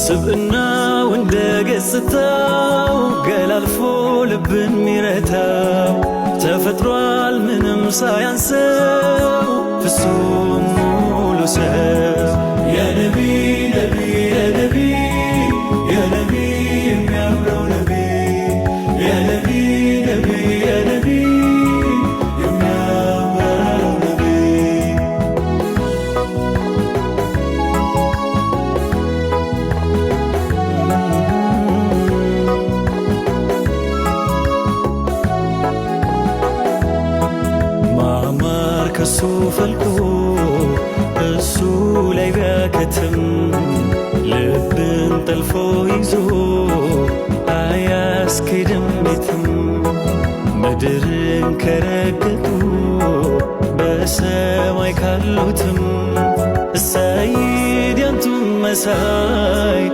ስብእናው እንደ ገጽታው ገላልፎ ልብን ሚረታው ተፈጥሯል ምንም ሳያንሰው ፍጹም ሙሉ ሰው የነቢ ነቢ የነቢ የነቢ የሚያምረው ነቢ የነቢ ነቢ የነቢ የሚያምረው ነቢ ማማር ከሱ ፈልቆ እሱ ላይ ቢያከትም ልብን ጠልፎ ይዞ አያስኬድም የትም ምድርን ከረገጡ በሰማይ ካሉትም ሰይድ ያንቱን መሳይ